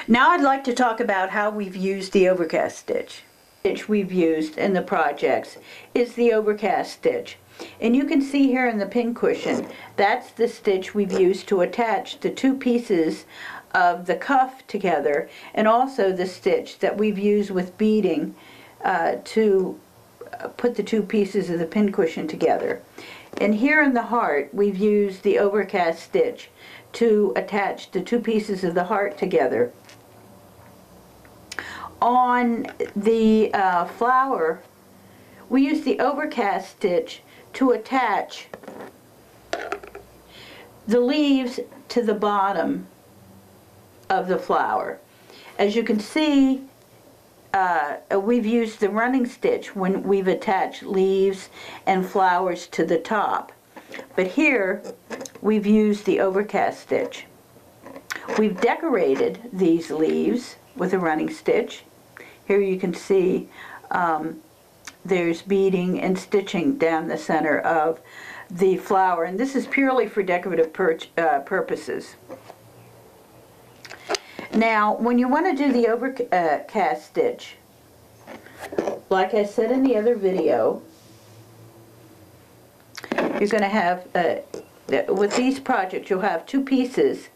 Now I'd like to talk about how we've used the Overcast stitch. The stitch we've used in the projects is the Overcast stitch. And you can see here in the pincushion, that's the stitch we've used to attach the two pieces of the cuff together, and also the stitch that we've used with beading to put the two pieces of the pincushion together. And here in the heart, we've used the Overcast stitch to attach the two pieces of the heart together. On the flower, we use the Overcast stitch to attach the leaves to the bottom of the flower. As you can see, we've used the running stitch when we've attached leaves and flowers to the top. But here, we've used the Overcast stitch. We've decorated these leaves with a running stitch. Here you can see there's beading and stitching down the center of the flower, and this is purely for decorative purposes. Now, when you want to do the Overcast stitch, like I said in the other video, you're going to have, with these projects, you'll have two pieces,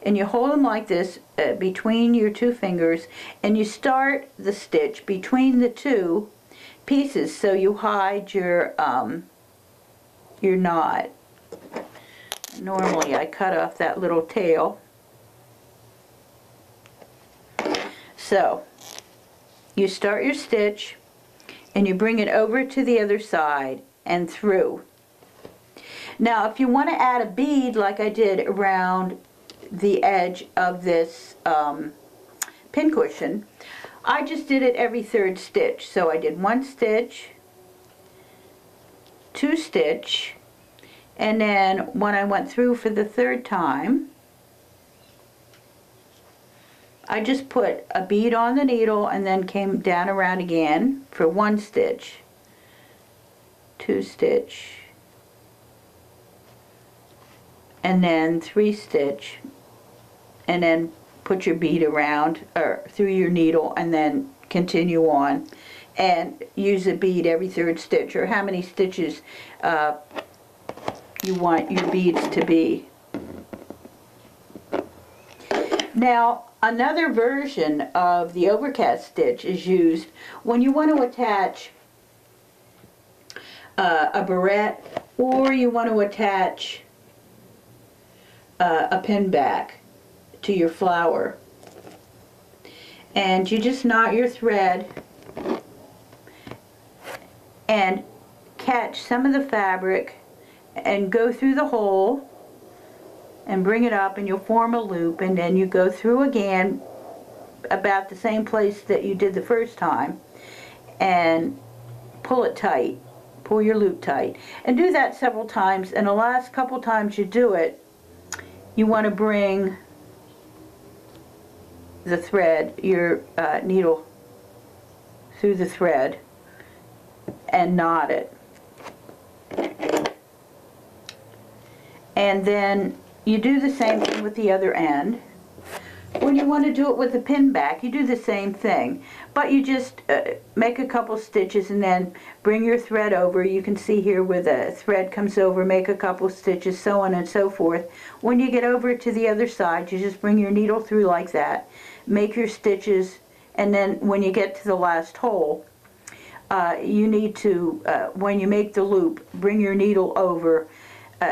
and you hold them like this between your two fingers, and you start the stitch between the two pieces so you hide your knot. Normally I cut off that little tail. So you start your stitch and you bring it over to the other side and through. Now if you want to add a bead like I did around the edge of this pincushion, I just did it every third stitch. So I did one stitch, two stitch, and then when I went through for the third time, I just put a bead on the needle and then came down around again for one stitch, two stitch, and then three stitch, and then put your bead around or through your needle and then continue on and use a bead every third stitch, or how many stitches you want your beads to be. Now another version of the Overcast stitch is used when you want to attach a barrette, or you want to attach a pin back to your flower, and you just knot your thread and catch some of the fabric and go through the hole and bring it up, and you'll form a loop, and then you go through again about the same place that you did the first time and pull it tight, pull your loop tight, and do that several times. And the last couple times you do it, you want to bring the thread, your needle through the thread and knot it. And then you do the same thing with the other end. When you want to do it with the pin back, you do the same thing, but you just make a couple stitches and then bring your thread over. You can see here where the thread comes over, make a couple stitches, so on and so forth. When you get over to the other side, you just bring your needle through like that, make your stitches, and then when you get to the last hole, you need to, when you make the loop, bring your needle over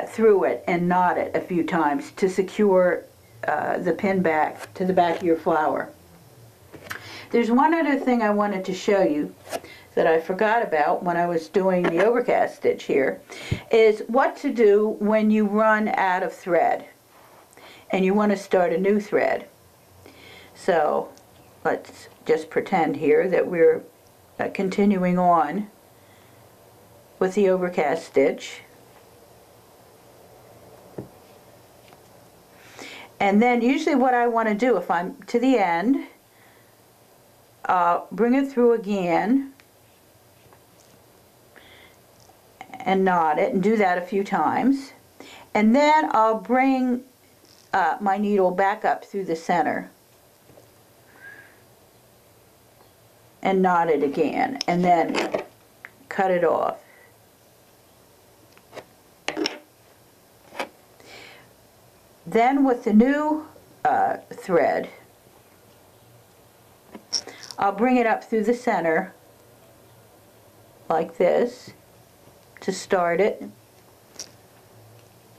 through it and knot it a few times to secure the pin back to the back of your flower. There's one other thing I wanted to show you that I forgot about when I was doing the Overcast stitch here, is what to do when you run out of thread and you want to start a new thread. So let's just pretend here that we're continuing on with the Overcast stitch. And then usually what I want to do, if I'm to the end, bring it through again and knot it, and do that a few times. And then I'll bring my needle back up through the center and knot it again, and then cut it off. Then with the new thread, I'll bring it up through the center like this to start it,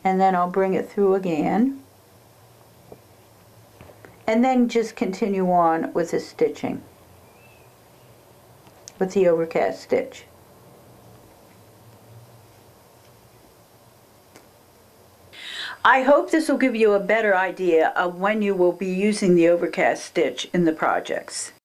and then I'll bring it through again, and then just continue on with the stitching with the overcast stitch. I hope this will give you a better idea of when you will be using the overcast stitch in the projects.